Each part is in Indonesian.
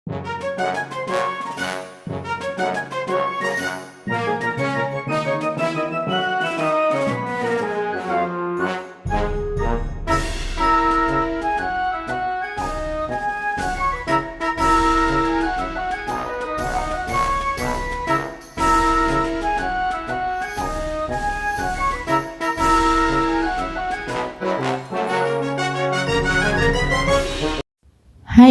Hai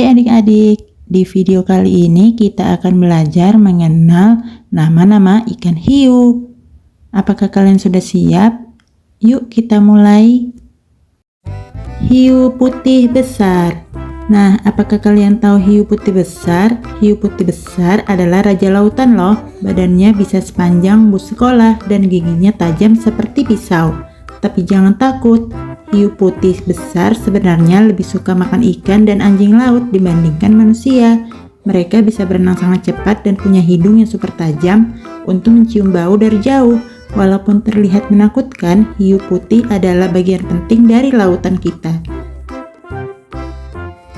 adik-adik, di video kali ini kita akan belajar mengenal nama-nama ikan hiu. Apakah kalian sudah siap? Yuk kita mulai. Hiu putih besar. Nah, apakah kalian tahu hiu putih besar? Hiu putih besar adalah raja lautan loh. Badannya bisa sepanjang bus sekolah dan giginya tajam seperti pisau. Tapi jangan takut, hiu putih besar sebenarnya lebih suka makan ikan dan anjing laut dibandingkan manusia. Mereka bisa berenang sangat cepat dan punya hidung yang super tajam untuk mencium bau dari jauh. Walaupun terlihat menakutkan, hiu putih adalah bagian penting dari lautan kita.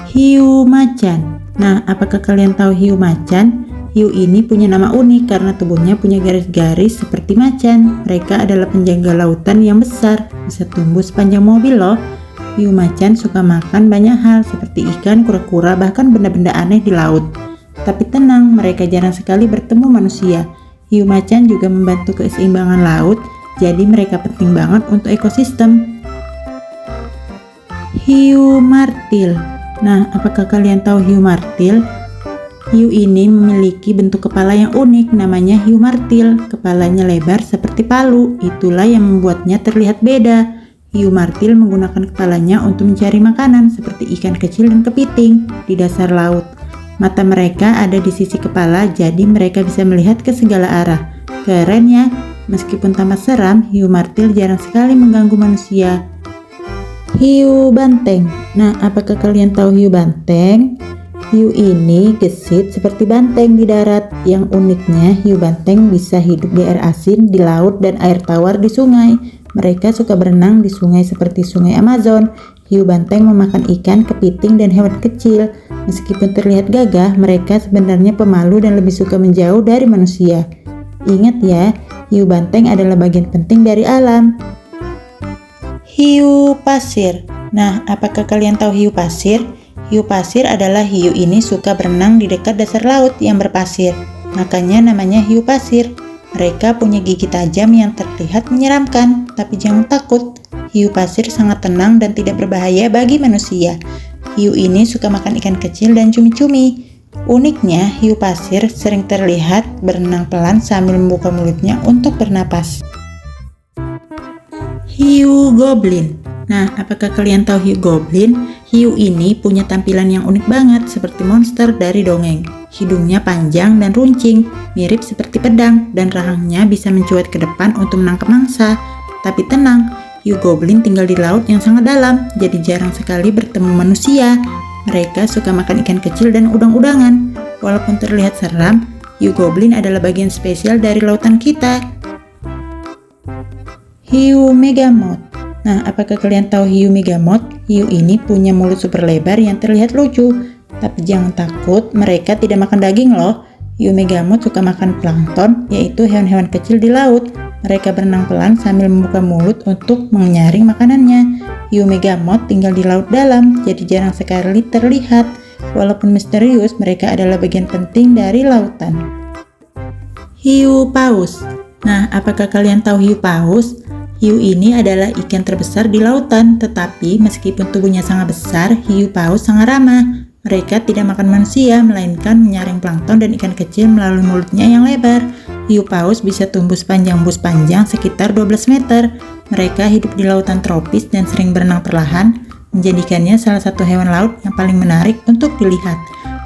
Hiu macan. Nah, apakah kalian tahu hiu macan? Hiu ini punya nama unik karena tubuhnya punya garis-garis seperti macan. Mereka adalah penjaga lautan yang besar, bisa tumbuh sepanjang mobil loh. Hiu macan suka makan banyak hal seperti ikan, kura-kura, bahkan benda-benda aneh di laut. Tapi tenang, mereka jarang sekali bertemu manusia. Hiu macan juga membantu keseimbangan laut, jadi mereka penting banget untuk ekosistem. Hiu martil. Nah, apakah kalian tahu hiu martil? Hiu ini memiliki bentuk kepala yang unik, namanya hiu martil. Kepalanya lebar seperti palu, itulah yang membuatnya terlihat beda. Hiu martil menggunakan kepalanya untuk mencari makanan seperti ikan kecil dan kepiting di dasar laut. Mata mereka ada di sisi kepala, jadi mereka bisa melihat ke segala arah. Keren ya, meskipun tampak seram, hiu martil jarang sekali mengganggu manusia. Hiu banteng. Nah, apakah kalian tahu hiu banteng? Hiu ini gesit seperti banteng di darat. Yang uniknya, hiu banteng bisa hidup di air asin, di laut, dan air tawar di sungai. Mereka suka berenang di sungai seperti sungai Amazon. Hiu banteng memakan ikan, kepiting, dan hewan kecil. Meskipun terlihat gagah, mereka sebenarnya pemalu dan lebih suka menjauh dari manusia. Ingat ya, hiu banteng adalah bagian penting dari alam. Hiu pasir. Nah, apakah kalian tahu hiu pasir? Hiu pasir adalah hiu ini suka berenang di dekat dasar laut yang berpasir. Makanya namanya hiu pasir. Mereka punya gigi tajam yang terlihat menyeramkan. Tapi jangan takut, hiu pasir sangat tenang dan tidak berbahaya bagi manusia. Hiu ini suka makan ikan kecil dan cumi-cumi. Uniknya, hiu pasir sering terlihat berenang pelan sambil membuka mulutnya untuk bernapas. Hiu goblin. Nah, apakah kalian tahu hiu goblin? Hiu ini punya tampilan yang unik banget seperti monster dari dongeng. Hidungnya panjang dan runcing, mirip seperti pedang, dan rahangnya bisa mencuat ke depan untuk menangkap mangsa. Tapi tenang, hiu goblin tinggal di laut yang sangat dalam, jadi jarang sekali bertemu manusia. Mereka suka makan ikan kecil dan udang-udangan. Walaupun terlihat seram, hiu goblin adalah bagian spesial dari lautan kita. Hiu megamot. Nah, apakah kalian tahu hiu megamot? Hiu ini punya mulut super lebar yang terlihat lucu. Tapi jangan takut, mereka tidak makan daging loh. Hiu megamot suka makan plankton, yaitu hewan-hewan kecil di laut. Mereka berenang pelan sambil membuka mulut untuk menyaring makanannya. Hiu megamot tinggal di laut dalam, jadi jarang sekali terlihat. Walaupun misterius, mereka adalah bagian penting dari lautan. Hiu paus. Nah, apakah kalian tahu hiu paus? Hiu ini adalah ikan terbesar di lautan, tetapi meskipun tubuhnya sangat besar, hiu paus sangat ramah. Mereka tidak makan manusia, melainkan menyaring plankton dan ikan kecil melalui mulutnya yang lebar. Hiu paus bisa tumbuh sepanjang bus panjang sekitar 12 meter. Mereka hidup di lautan tropis dan sering berenang perlahan, menjadikannya salah satu hewan laut yang paling menarik untuk dilihat.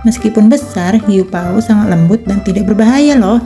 Meskipun besar, hiu paus sangat lembut dan tidak berbahaya loh.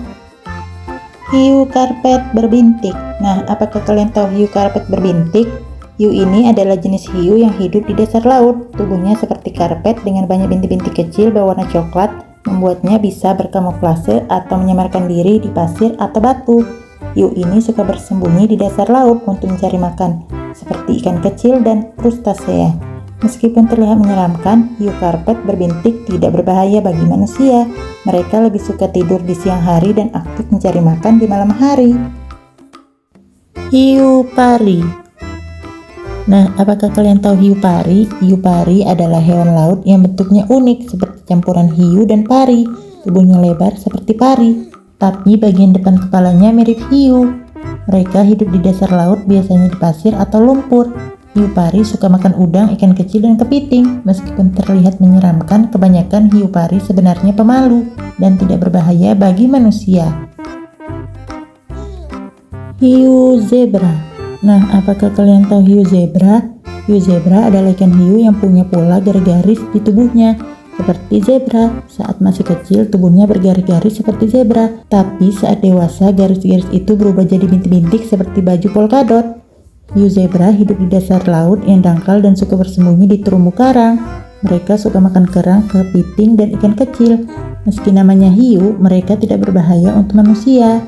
Hiu karpet berbintik. Nah, apakah kalian tahu hiu karpet berbintik? Hiu ini adalah jenis hiu yang hidup di dasar laut. Tubuhnya seperti karpet dengan banyak bintik-bintik kecil berwarna coklat, membuatnya bisa berkamuflase atau menyamarkan diri di pasir atau batu. Hiu ini suka bersembunyi di dasar laut untuk mencari makan, seperti ikan kecil dan krustasea. Meskipun terlihat menyeramkan, hiu karpet berbintik tidak berbahaya bagi manusia. Mereka lebih suka tidur di siang hari dan aktif mencari makan di malam hari. Hiu pari. Nah, apakah kalian tahu hiu pari? Hiu pari adalah hewan laut yang bentuknya unik seperti campuran hiu dan pari. Tubuhnya lebar seperti pari, tapi bagian depan kepalanya mirip hiu. Mereka hidup di dasar laut, biasanya di pasir atau lumpur. Hiu pari suka makan udang, ikan kecil, dan kepiting. Meskipun terlihat menyeramkan, kebanyakan hiu pari sebenarnya pemalu dan tidak berbahaya bagi manusia. Hiu zebra. Nah, apakah kalian tahu hiu zebra? Hiu zebra adalah ikan hiu yang punya pola garis-garis di tubuhnya, seperti zebra. Saat masih kecil, tubuhnya bergaris-garis seperti zebra. Tapi saat dewasa, garis-garis itu berubah jadi bintik-bintik seperti baju polkadot. Hiu zebra hidup di dasar laut yang dangkal dan suka bersembunyi di terumbu karang. Mereka suka makan kerang, kepiting, dan ikan kecil. Meski namanya hiu, mereka tidak berbahaya untuk manusia.